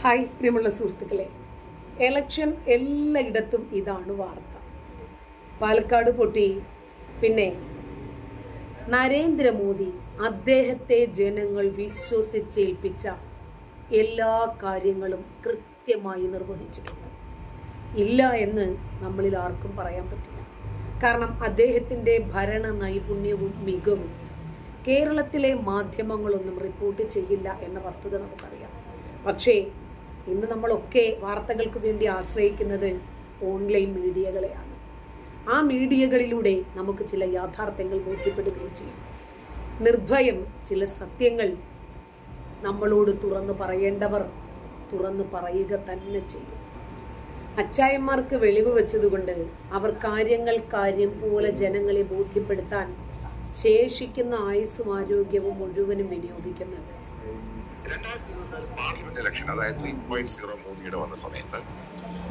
Hi പ്രിയമുള്ള സുഹൃത്തുക്കളെ, election എല്ലായിടത്തും ഇതാണ് വാർത്ത. പാലക്കാട് പൊട്ടി. പിന്നെ നരേന്ദ്രമോദി അദ്ദേഹത്തെ ജനങ്ങൾ വിശ്വസിച്ചേൽപ്പിച്ച എല്ലാ കാര്യങ്ങളും കൃത്യമായി നിർവഹിച്ചിട്ടുണ്ട്. ഇല്ല എന്ന് നമ്മളിൽ ആർക്കും പറയാൻ പറ്റില്ല. കാരണം അദ്ദേഹത്തിൻ്റെ ഭരണ നൈപുണ്യവും മികവും കേരളത്തിലെ മാധ്യമങ്ങളൊന്നും റിപ്പോർട്ട് ചെയ്യില്ല എന്ന വസ്തുത നമുക്കറിയാം. പക്ഷേ ഇന്ന് നമ്മളൊക്കെ വാർത്തകൾക്ക് വേണ്ടി ആശ്രയിക്കുന്നത് ഓൺലൈൻ മീഡിയകളെയാണ്. ആ മീഡിയകളിലൂടെ നമുക്ക് ചില യാഥാർത്ഥ്യങ്ങൾ ബോധ്യപ്പെടുകയും ചെയ്യും. നിർഭയം ചില സത്യങ്ങൾ നമ്മളോട് തുറന്നു പറയേണ്ടവർ തുറന്നു പറയുക തന്നെ ചെയ്യും. അച്ചായന്മാർക്ക് വെളിവ് വെച്ചതുകൊണ്ട് അവർ കാര്യം പോലെ ജനങ്ങളെ ബോധ്യപ്പെടുത്താൻ ശേഷിക്കുന്ന ആയുസ്സും ആരോഗ്യവും മുഴുവനും വിനിയോഗിക്കുന്നുണ്ട്. 2024 പാർലമെന്റ് ഇലക്ഷൻ, അതായത് 3.0 മോദിയുടെ വന്ന സമയത്ത്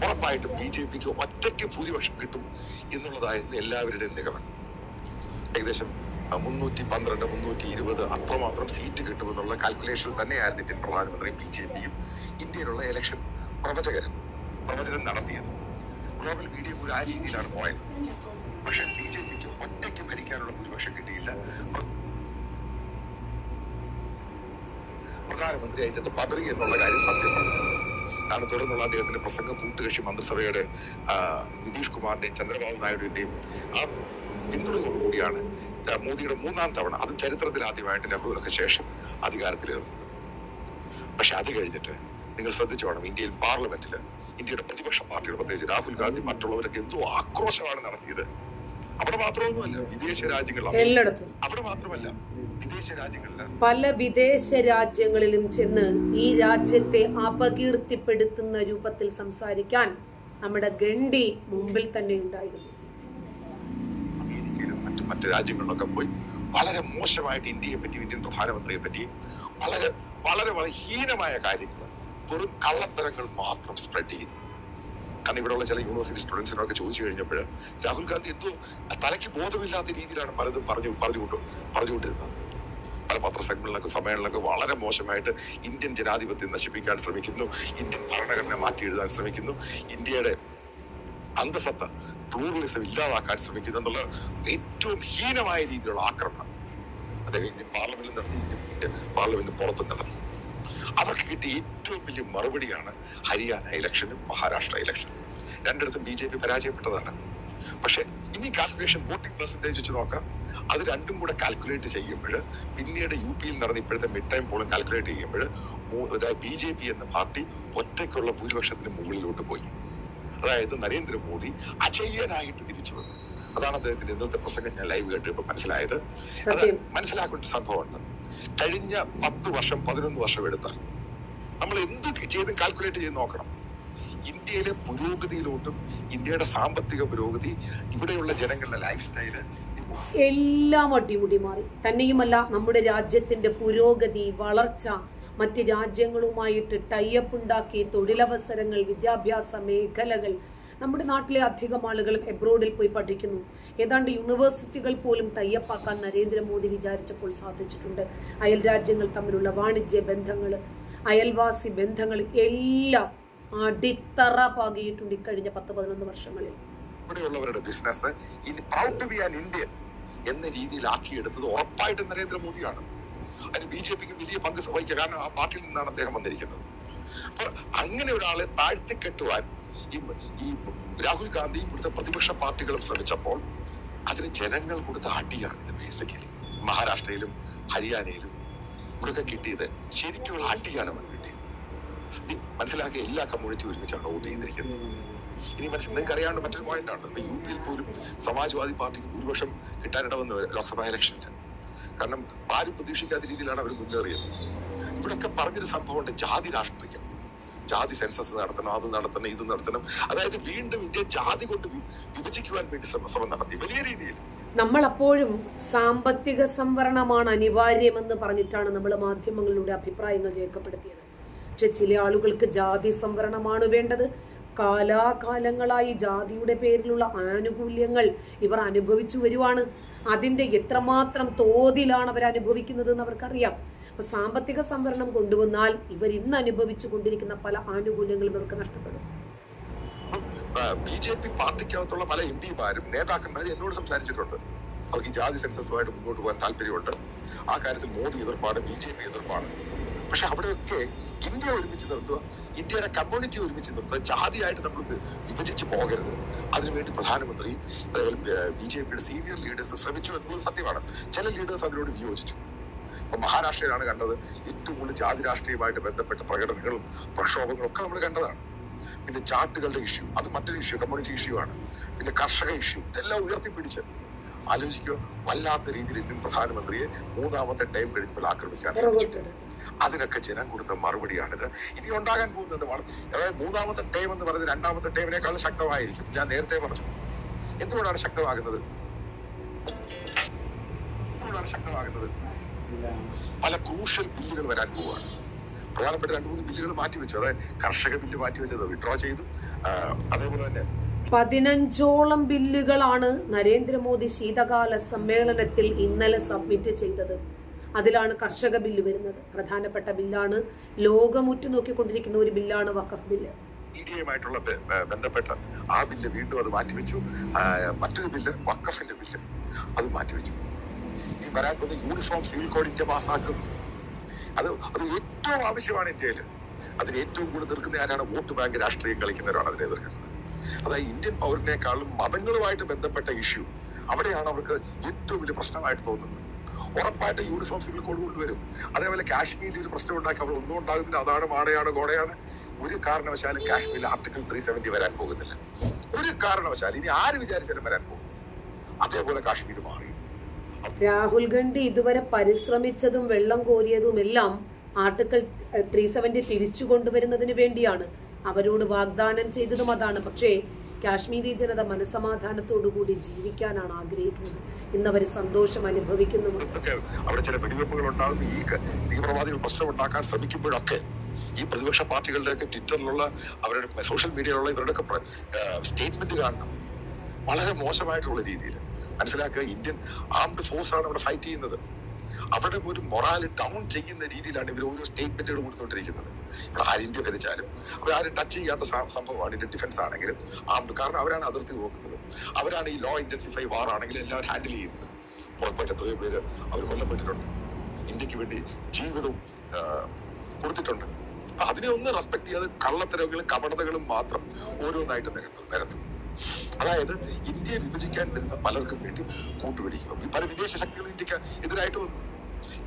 ഉറപ്പായിട്ടും BJPക്ക് ഒറ്റയ്ക്ക് ഭൂരിപക്ഷം കിട്ടും എന്നുള്ളതായിരുന്നു എല്ലാവരുടെയും നിഗമനം. ഏകദേശം 312, 320 അത്രമാത്രം സീറ്റ് കിട്ടുമെന്നുള്ള കാൽക്കുലേഷൻ തന്നെയായിരുന്നു ഇന്ത്യൻ പ്രധാനമന്ത്രിയും BJPയും ഇന്ത്യയിലുള്ള ഇലക്ഷൻ പ്രവചനം നടത്തിയത്. ഗ്ലോബൽ മീഡിയ പോലും ആ രീതിയിലാണ് പോയത്. പക്ഷെ BJPക്ക് ഒറ്റയ്ക്ക് ഭരിക്കാനുള്ള ഭൂരിപക്ഷം കിട്ടിയില്ല. പ്രധാനമന്ത്രി അതിൻ്റെ പതറി എന്നുള്ള കാര്യം സത്യമാണ്. കാരണം തുടർന്നുള്ള അദ്ദേഹത്തിന്റെ പ്രസംഗം കൂട്ടുകക്ഷി മന്ത്രിസഭയുടെ നിതീഷ് കുമാറിന്റെയും ചന്ദ്രബാബു നായിഡുവിന്റെയും ആ പിന്തുണയോടുകൂടിയാണ് മോദിയുടെ 3ാം തവണ, അതും ചരിത്രത്തിൽ ആദ്യമായിട്ട് നെഹ്റുവിനൊക്കെ ശേഷം അധികാരത്തിലേറുന്നത്. പക്ഷെ അത് കഴിഞ്ഞിട്ട് നിങ്ങൾ ശ്രദ്ധിച്ചു വേണം, ഇന്ത്യയിൽ പാർലമെന്റിൽ ഇന്ത്യയുടെ പ്രതിപക്ഷ പാർട്ടികൾ, പ്രത്യേകിച്ച് രാഹുൽ ഗാന്ധി മറ്റുള്ളവരൊക്കെ എന്തോ ആക്രോശമാണ് നടത്തിയത്. അവിടെ മാത്രമൊന്നുമല്ല, വിദേശ രാജ്യങ്ങളിൽ എല്ലായിടത്തും, അവിടെ മാത്രമല്ല വിദേശ രാജ്യങ്ങളിൽ, പല വിദേശ രാജ്യങ്ങളിലും ചെന്ന് ഈ രാജ്യത്തെ അപകീർത്തിപ്പെടുത്തുന്ന രൂപത്തിൽ സംസാരിക്കാൻ നമ്മുടെ ഗണ്ഡി മുമ്പിൽ തന്നെ ഉണ്ടായിരുന്നു. അമേരിക്കയിലും മറ്റ് രാജ്യങ്ങളിലൊക്കെ പോയി വളരെ മോശമായിട്ട് ഇന്ത്യയെ പറ്റി, ഇന്ത്യൻ പ്രധാനമന്ത്രിയെ പറ്റി വളരെ വളരെ വളരെ ഹീനമായ കാര്യങ്ങൾ, വെറും കള്ളത്തരങ്ങൾ മാത്രം സ്പ്രെഡ് ചെയ്തു. കാരണം ഇവിടെയുള്ള ചില യൂണിവേഴ്സിറ്റി സ്റ്റുഡൻസിനൊക്കെ ചോദിച്ചു കഴിഞ്ഞപ്പോൾ രാഹുൽ ഗാന്ധി എന്തോ തലയ്ക്ക് ബോധമില്ലാത്ത രീതിയിലാണ് പലതും പറഞ്ഞുകൊണ്ടിരുന്നത്. പല സമ്മേളനങ്ങളിലൊക്കെ വളരെ മോശമായിട്ട് ഇന്ത്യൻ ജനാധിപത്യം നശിപ്പിക്കാൻ ശ്രമിക്കുന്നു, ഇന്ത്യൻ ഭരണഘടന മാറ്റി എഴുതാൻ ശ്രമിക്കുന്നു, ഇന്ത്യയുടെ അന്തസത്ത, പ്ലൂറലിസം ഇല്ലാതാക്കാൻ ശ്രമിക്കുന്നു എന്നുള്ള ഏറ്റവും ഹീനമായ രീതിയിലുള്ള ആക്രമണം അദ്ദേഹം ഇന്ത്യൻ പാർലമെന്റിൽ നടത്തി, ഇന്ത്യൻ പാർലമെന്റ് പുറത്തും നടത്തി. അവർക്ക് കിട്ടിയ ഏറ്റവും വലിയ മറുപടിയാണ് ഹരിയാന ഇലക്ഷനും മഹാരാഷ്ട്ര ഇലക്ഷനും. രണ്ടിടത്തും BJP പരാജയപ്പെട്ടതാണ്. പക്ഷെ ഇനി കാൽക്കുലേഷൻ, വോട്ടിംഗ് പെർസെന്റേജ് വെച്ച് നോക്കാം. അത് രണ്ടും കൂടെ കാൽക്കുലേറ്റ് ചെയ്യുമ്പോൾ പിന്നീട് UPയിൽ നടന്ന ഇപ്പോഴത്തെ മിഡ് ടൈം പോളും കാൽക്കുലേറ്റ് ചെയ്യുമ്പോൾ BJP എന്ന പാർട്ടി ഒറ്റയ്ക്കുള്ള ഭൂരിപക്ഷത്തിന് മുകളിലോട്ട് പോയി. അതായത് നരേന്ദ്രമോദി അജയ്യനായിട്ട് തിരിച്ചു വന്നു. അതാണ് അദ്ദേഹത്തിന്റെ ഇന്നത്തെ പ്രസംഗം ഞാൻ ലൈവ് കേട്ടപ്പോൾ മനസ്സിലായത്. അത് മനസ്സിലാക്കേണ്ട സംഭവമുണ്ട്. കഴിഞ്ഞ 10 വർഷം 11 വർഷം എടുത്താൽ നമ്മൾ എന്ത് ചെയ്തും കാൽക്കുലേറ്റ് ചെയ്ത് നോക്കണം. ഇന്ത്യയിലെ പുരോഗതിയിലോട്ടും ഇന്ത്യയുടെ സാമ്പത്തിക പുരോഗതി, ഇവിടെയുള്ള ജനങ്ങളുടെ ലൈഫ് സ്റ്റൈല് എല്ലാം അടിമുടി മാറി. തന്നെയുമല്ല, നമ്മുടെ രാജ്യത്തിന്റെ പുരോഗതി, വളർച്ച, മറ്റ് രാജ്യങ്ങളുമായിട്ട് ടൈപ്പ് ഉണ്ടാക്കി തൊഴിലവസരങ്ങൾ, വിദ്യാഭ്യാസ മേഖലകൾ, നമ്മുടെ നാട്ടിലെ അധികം ആളുകളും എബ്രോഡിൽ പോയി പഠിക്കുന്നു. ഏതാണ്ട് യൂണിവേഴ്സിറ്റികൾ പോലും ടൈപ്പാക്കാൻ നരേന്ദ്രമോദി വിചാരിച്ചപ്പോൾ സാധിച്ചിട്ടുണ്ട്. അയൽ രാജ്യങ്ങൾ തമ്മിലുള്ള വാണിജ്യ ബന്ധങ്ങൾ, അയൽവാസി ബന്ധങ്ങൾ എല്ലാം അടിത്തറ പാകിയിട്ടുണ്ട് ഇക്കഴിഞ്ഞ 10-11 വർഷങ്ങളിൽ. ഇവിടെയുള്ളവരുടെ ബിസിനസ് ഇനി proud to be an Indian എന്ന രീതിയിലാക്കിയെടുത്തത് ഉറപ്പായിട്ടും നരേന്ദ്രമോദിയാണ്. അതിന് BJPക്ക് വലിയ പങ്ക് വഹിക്കുക. കാരണം ആ പാർട്ടിയിൽ നിന്നാണ് അദ്ദേഹം വന്നിരിക്കുന്നത്. അപ്പൊ അങ്ങനെ ഒരാളെ താഴ്ത്തിക്കെട്ടുവാൻ ഈ രാഹുൽ ഗാന്ധി ഇവിടുത്തെ പ്രതിപക്ഷ പാർട്ടികളും ശ്രമിച്ചപ്പോൾ അതിന് ജനങ്ങൾ കൊടുത്ത അടിയാണ് ഇത്. ബേസിക്കലി മഹാരാഷ്ട്രയിലും ഹരിയാനയിലും ഇവിടെയൊക്കെ കിട്ടിയത് ശരിക്കുള്ള അടിയാണ് കിട്ടിയത്. മനസ്സിലാക്കിയ എല്ലാ കമ്മ്യൂണിറ്റി ഒരുമിച്ചാണ് വോട്ട് ചെയ്തിരിക്കുന്നത്. ഇനി നിങ്ങൾക്ക് അറിയാണ്ട് മറ്റൊരു പോയിന്റാണ്, UPയിൽ പോലും സമാജ്വാദി പാർട്ടിക്ക് ഭൂരിപക്ഷം കിട്ടാനിടവന്ന് ലോക്സഭാ ഇലക്ഷനിൽ. കാരണം ആരും പ്രതീക്ഷിക്കാത്ത രീതിയിലാണ് അവർ മുന്നേറിയത്. ഇവിടെയൊക്കെ പറഞ്ഞൊരു സംഭവമുണ്ട്, ജാതി രാഷ്ട്രീയം. ജാതി സെൻസസ് നടത്തണം, അത് നടത്തണം, ഇത് നടത്തണം. അതായത് വീണ്ടും ഇന്ത്യ ജാതി കൊണ്ട് വിഭജിക്കുവാൻ വേണ്ടി ശ്രമം നടത്തി വലിയ രീതിയിൽ. നമ്മൾ അപ്പോഴും സാമ്പത്തിക സംവരണമാണ് അനിവാര്യമെന്ന് പറഞ്ഞിട്ടാണ് നമ്മൾ മാധ്യമങ്ങളിലൂടെ അഭിപ്രായങ്ങൾ രേഖപ്പെടുത്തിയത്. പക്ഷെ ചില ആളുകൾക്ക് ജാതി സംവരണമാണ് വേണ്ടത്. കാലാകാലങ്ങളായി ജാതിയുടെ പേരിലുള്ള ആനുകൂല്യങ്ങൾ ഇവർ അനുഭവിച്ചു വരുവാണ്. അതിന്റെ എത്രമാത്രം തോതിലാണ് അവർ അനുഭവിക്കുന്നത് എന്ന് അവർക്കറിയാം. അപ്പൊ സാമ്പത്തിക സംവരണം കൊണ്ടുവന്നാൽ ഇവർ ഇന്ന് അനുഭവിച്ചു കൊണ്ടിരിക്കുന്ന പല ആനുകൂല്യങ്ങളും ഇവർക്ക് നഷ്ടപ്പെടും. BJP പാർട്ടിക്കകത്തുള്ള പല MP-മാരും നേതാക്കന്മാരും എന്നോട് സംസാരിച്ചിട്ടുണ്ട്. അവർക്ക് ഈ ജാതി സെൻസസുമായിട്ട് മുന്നോട്ട് പോകാൻ താല്പര്യമുണ്ട്. ആ കാര്യത്തിൽ മോദി എതിർപ്പാണ്, BJP എതിർപ്പാണ്. പക്ഷെ അവിടെയൊക്കെ ഇന്ത്യ ഒരുമിച്ച് നിർത്തുക, ഇന്ത്യയുടെ കമ്മ്യൂണിറ്റി ഒരുമിച്ച് നിർത്തുക, ജാതിയായിട്ട് നമ്മൾ വിഭജിച്ച് പോകരുത്. അതിനുവേണ്ടി പ്രധാനമന്ത്രി BJPയുടെ സീനിയർ ലീഡേഴ്സ് ശ്രമിച്ചു എന്നുള്ളത് സത്യമാണ്. ചില ലീഡേഴ്സ് അതിനോട് വിയോജിച്ചു. ഇപ്പൊ മഹാരാഷ്ട്രയിലാണ് കണ്ടത് ഏറ്റവും കൂടുതൽ ജാതി രാഷ്ട്രീയമായിട്ട് ബന്ധപ്പെട്ട പ്രകടനങ്ങളും പ്രക്ഷോഭങ്ങളും ഒക്കെ നമ്മൾ കണ്ടതാണ്. പിന്നെ ചാട്ടുകളുടെ ഇഷ്യൂ, അത് മറ്റൊരു ഇഷ്യൂ, കമ്മ്യൂണിറ്റി ഇഷ്യൂ ആണ്. പിന്നെ കർഷക ഇഷ്യൂ, ഇതെല്ലാം ഉയർത്തിപ്പിടിച്ച് ആലോചിക്കുക, വല്ലാത്ത രീതിയിൽ ഇന്ത്യൻ പ്രധാനമന്ത്രിയെ മൂന്നാമത്തെ ടൈം കഴിഞ്ഞപ്പോൾ ആക്രമിക്കാൻ ശ്രമിച്ചു. അതിനൊക്കെ ജനം കൊടുത്ത മറുപടിയാണിത്. ഇനി ഉണ്ടാകാൻ പോകുന്നത് അതായത് മൂന്നാമത്തെ ടൈം എന്ന് പറയുന്നത് രണ്ടാമത്തെ ടൈമിനേക്കാളും ശക്തമായിരിക്കും. ഞാൻ നേരത്തെ പറഞ്ഞു. എന്തുകൊണ്ടാണ് ശക്തമാകുന്നത്? പല ക്രൂഷ്യൽ ബില്ലുകൾ വരാൻ പോവുകയാണ്. പ്രധാനപ്പെട്ട 2-3 ബില്ലുകൾ മാറ്റിവെച്ചു. അതായത് കർഷക ബില്ല് മാറ്റിവെച്ചത് വിഡ്രോ ചെയ്തു. അതേപോലെ തന്നെ 15ഓളം ബില്ലുകളാണ് നരേന്ദ്രമോദി ശീതകാല സമ്മേളനത്തിൽ ഇന്നലെ സബ്മിറ്റ് ചെയ്തത്. അതിലാണ് കർഷക ബില്ല് വരുന്നത്. പ്രധാനപ്പെട്ട ബില്ലാണ്. ലോകം ഉറ്റുനോക്കിക്കൊണ്ടിരിക്കുന്ന ഒരു ബില്ലാണ് വഖഫ് ബില്ല്. ഇന്ത്യയുമായിട്ടുള്ള ബന്ധപ്പെട്ട ആ ബില്ല് വീണ്ടും അത് മാറ്റിവെച്ചു. മറ്റൊരു ബില്ല്, വഖഫിന്റെ ബില്ല്, അത് മാറ്റിവെച്ചു. ഈ വരാൻ പോകുന്ന യൂണിഫോം സിവിൽ കോഡ് ഇന്ത്യ പാസ്സാക്കും. അത് ഏറ്റവും ആവശ്യമാണ് ഇന്ത്യയിൽ. അതിന് ഏറ്റവും കൂടുതൽ എതിർക്കുന്ന ആരാണ്? വോട്ട് ബാങ്ക് രാഷ്ട്രീയം കളിക്കുന്നവരാണ് അതിനെ എതിർക്കുന്നത്. അതായത് ഇന്ത്യൻ പൗരനേക്കാളും മതങ്ങളുമായിട്ട് ബന്ധപ്പെട്ട ഇഷ്യൂ അവിടെയാണ് അവർക്ക് ഏറ്റവും വലിയ പ്രശ്നമായിട്ട് തോന്നുന്നത്. ഉറപ്പായിട്ട് യൂണിഫോം സിവിൽ കോഡ് കൊണ്ടുവരും. അതേപോലെ കാശ്മീരിൽ ഒരു പ്രശ്നം ഉണ്ടാക്കി അവിടെ ഒന്നും ഉണ്ടാകുന്നില്ല. അതാണ് മാടയാണ് ഗോടയാണ്. ഒരു കാരണവശാലും കാശ്മീരിൽ ആർട്ടിക്കിൾ 370 വരാൻ പോകുന്നില്ല. ഒരു കാരണവശാലും. ഇനി ആര് വിചാരിച്ചാലും വരാൻ പോകും. അതേപോലെ കാശ്മീർ മാറി. രാഹുൽ ഗാന്ധി ഇതുവരെ പരിശ്രമിച്ചതും വെള്ളം കോരിയതുമെല്ലാം ആർട്ടിക്കിൾ 370 തിരിച്ചു കൊണ്ടുവരുന്നതിന് വേണ്ടിയാണ്. അവരോട് വാഗ്ദാനം ചെയ്തതും അതാണ്. പക്ഷേ കാശ്മീരി ജനത മനസമാധാനത്തോടുകൂടി ജീവിക്കാനാണ് ആഗ്രഹിക്കുന്നത്. ഇന്നവർ സന്തോഷം അനുഭവിക്കുന്നു. അവിടെ ചില വെടിവെപ്പുകൾ ഉണ്ടാകുന്ന ഈ തീവ്രവാദികൾ പ്രശ്നം ഉണ്ടാക്കാൻ ശ്രമിക്കുമ്പോഴൊക്കെ ഈ പ്രതിപക്ഷ പാർട്ടികളുടെയൊക്കെ ട്വിറ്ററിലുള്ള അവരുടെ സോഷ്യൽ മീഡിയയിലുള്ള ഇവരുടെയൊക്കെ സ്റ്റേറ്റ്മെന്റ് കാണണം. വളരെ മോശമായിട്ടുള്ള രീതിയിൽ മനസ്സിലാക്കുക. ഇന്ത്യൻ ആംഡ് ഫോഴ്സ് ആണ് അവിടെ ഫൈറ്റ് ചെയ്യുന്നത്. അവിടെ ഒരു മൊറാൽ ഡൗൺ ചെയ്യുന്ന രീതിയിലാണ് ഇവർ ഓരോ സ്റ്റേറ്റ്മെന്റുകൾ കൊടുത്തുകൊണ്ടിരിക്കുന്നത്. ഇവിടെ ആര് ഇന്ത്യ ഭരിച്ചാലും അവരാരും ടച്ച് ചെയ്യാത്ത സംഭവമാണ് ഇന്ത്യൻ ഡിഫൻസ് ആണെങ്കിലും ആംഡ്. കാരണം അവരാണ് അതിർത്തി നോക്കുന്നത്. അവരാണ് ഈ ലോ ഇന്റൻസിഫൈ വാർ ആണെങ്കിലും എല്ലാവരും ഹാൻഡിൽ ചെയ്യുന്നത്. ഉറപ്പായിട്ട് എത്രയോ പേര് അവർ കൊല്ലപ്പെട്ടിട്ടുണ്ട്. ഇന്ത്യക്ക് വേണ്ടി ജീവിതവും കൊടുത്തിട്ടുണ്ട്. അപ്പൊ അതിനെ ഒന്ന് റെസ്പെക്ട് ചെയ്യാതെ കള്ളത്തരങ്ങളും കപടതകളും മാത്രം ഓരോന്നായിട്ട് നിരത്തും. അതായത് ഇന്ത്യയെ വിഭജിക്കാൻ വരുന്ന പലർക്കും വേണ്ടി കൂട്ടുപിടിക്കും. ഈ പല വിദേശ ശക്തികളും ഇന്ത്യക്ക് എതിരായിട്ട് വന്നു.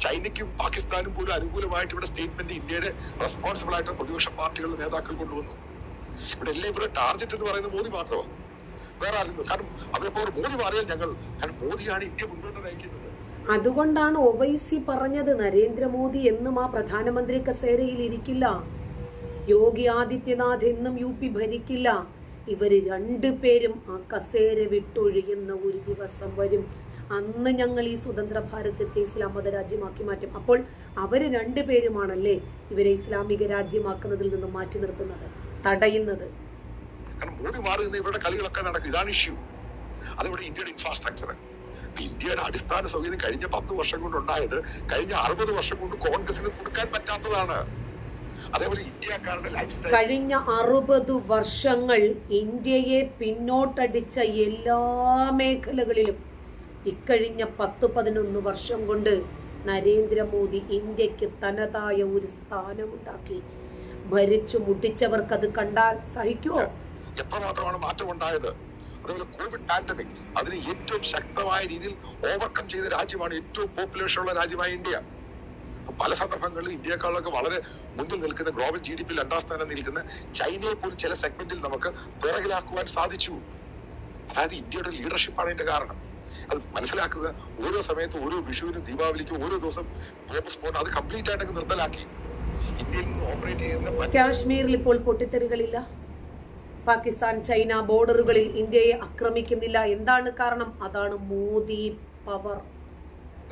ചൈനയ്ക്കും പാകിസ്ഥാനും പോലും അനുകൂലമായിട്ട് ഇവിടെ സ്റ്റേറ്റ്മെന്റ് ഇന്ത്യയുടെ റെസ്പോൺസിബിൾ ആയിട്ട് പ്രതിപക്ഷ പാർട്ടികളുടെ നേതാക്കൾ കൊണ്ടുവന്നു. ഇവിടെ എല്ലാം ഇവരുടെ ടാർഗറ്റ് എന്ന് പറയുന്നത് മോദി മാത്രമാണ്, വേറെ ആരും. കാരണം അവരെപ്പോൾ മോദി മാറിയാൽ കാരണം മോദിയാണ് ഇന്ത്യ മുന്നോട്ട് നയിക്കുന്നത്. അതുകൊണ്ടാണ് ഒവൈസി പറഞ്ഞത് നരേന്ദ്രമോദി എന്നും ആ പ്രധാനമന്ത്രി കസേരയിൽ ഇരിക്കില്ല, യോഗി ആദിത്യനാഥ് എന്നും UP ഭരിക്കില്ല. ഇവര് രണ്ടുപേരും ആ കസേര വിട്ടൊഴിയുന്ന ഒരു ദിവസം വരും. അന്ന് ഞങ്ങൾ ഈ സ്വതന്ത്ര ഭാരതത്തെ ഇസ്ലാം മത രാജ്യമാക്കി മാറ്റും. അപ്പോൾ അവര് രണ്ടുപേരുമാണല്ലേ ഇവരെ ഇസ്ലാമിക രാജ്യമാക്കുന്നതിൽ നിന്നും മാറ്റി നിർത്തുന്നത്, തടയുന്നത്. മോദി മാറുന്ന ഇവരുടെ കളികളൊക്കെ നടക്കും. ഇതാണ് ഇഷ്യൂ. അതിവിടെ ഇന്ത്യയുടെ ഇൻഫ്രാസ്ട്രക്ചർ, ഇന്ത്യയുടെ അടിസ്ഥാന സൗകര്യം കഴിഞ്ഞ 10 വർഷം കൊണ്ടുണ്ടായത് കഴിഞ്ഞ 60 വർഷം കൊണ്ട് കോൺഗ്രസിന് കൊടുക്കാൻ പറ്റാത്തതാണ്. അതേപോലെ ഇന്ത്യക്കാരുടെ ലൈഫ് സ്റ്റൈൽ കഴിഞ്ഞ 60 വർഷങ്ങൾ ഇന്ത്യയെ പിന്നോട്ടടിച്ച എല്ലാ മേഖലകളിലും ഇക്കഴിഞ്ഞ 10-11 വർഷം കൊണ്ട് നരേന്ദ്രമോദി ഇന്ത്യക്ക് തനതായ ഒരു സ്ഥാനമുണ്ടാക്കി. ഭരിച്ചു മുട്ടിച്ചവർക്ക് അത് കണ്ടാൽ സഹിക്കുമോ? എത്രമാത്രമാണ് മാറ്റം ഉണ്ടായത്. അതുപോലെ കോവിഡ് പാൻഡമിക് അതിന് ഏറ്റവും ശക്തമായ രീതിയിൽ ഓവർകം ചെയ്ത രാജ്യമാണ്, ഏറ്റവും പോപ്പുലേഷൻ ഉള്ള രാജ്യമായ ഇന്ത്യ. പല സന്ദർഭങ്ങളിലും ഇന്ത്യയെക്കാളൊക്കെ വളരെ മുന്നിൽ നിൽക്കുന്ന ഗ്ലോബൽ GDP 2ാം സ്ഥാനം നിൽക്കുന്ന ചൈനയെ പോലും ചില സെഗ്മെന്റിൽ നമുക്ക് പിറകിലാക്കുവാൻ സാധിച്ചു. അതായത് ഇന്ത്യയുടെ ലീഡർഷിപ്പാണ് ഇതിന്റെ കാരണം. അത് മനസ്സിലാക്കുക. ഓരോ സമയത്ത് ഓരോ വിഷുവിനും ദീപാവലിക്കും ഓരോ ദിവസം ബോംബ് സ്ഫോടനം അത് കംപ്ലീറ്റ് ആയിട്ട് നിർത്തലാക്കി. ഇന്ത്യയിൽ നിന്ന് ഓപ്പറേറ്റ് ചെയ്യുന്ന കാശ്മീരിൽ ഇപ്പോൾ പൊട്ടിത്തെറികളില്ല. പാകിസ്ഥാൻ ചൈന ബോർഡറുകളിൽ ഇന്ത്യയെ ആക്രമിക്കുന്നില്ല. എന്താണ് കാരണം? അതാണ് മോദി പവർ.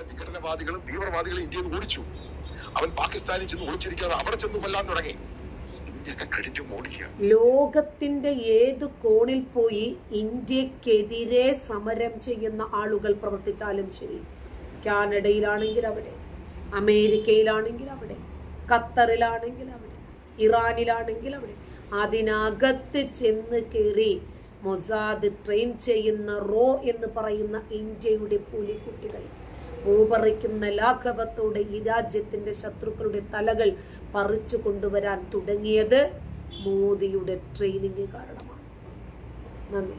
വിഘടനവാദികളും തീവ്രവാദികളും ഇന്ത്യയിൽ ഓടിച്ചു. അവൻ പാകിസ്ഥാനിൽ ചെന്ന് ഒളിച്ചിരിക്കാതെ അവിടെ ചെന്ന് കൊല്ലാൻ തുടങ്ങി. ഇന്ത്യയൊക്കെ ക്രെഡിറ്റ് ഓടിക്കുക. ലോകത്തിന്റെ ഏത് കോണിൽ പോയി ഇന്ത്യക്കെതിരെ സമരം ചെയ്യുന്ന ആളുകൾ പ്രവർത്തിച്ചാലും ശരി, കാനഡയിലാണെങ്കിൽ അവിടെ, അമേരിക്കയിലാണെങ്കിൽ അവിടെ, ഖത്തറിലാണെങ്കിൽ അവിടെ, ഇറാനിലാണെങ്കിൽ അവിടെ, അതിനകത്ത് ചെന്ന് കയറി മൊസാദ് ട്രെയിൻ ചെയ്യുന്ന റോ എന്ന് പറയുന്ന ഇന്ത്യയുടെ പുലിക്കുട്ടികൾ പൂപറിക്കുന്ന ലാഘവത്തോടെ ഈ രാജ്യത്തിന്റെ ശത്രുക്കളുടെ തലകൾ പറിച്ചു കൊണ്ടുവരാൻ തുടങ്ങിയത് മോദിയുടെ ട്രെയിനിങ് കാരണമാണ്. നന്ദി.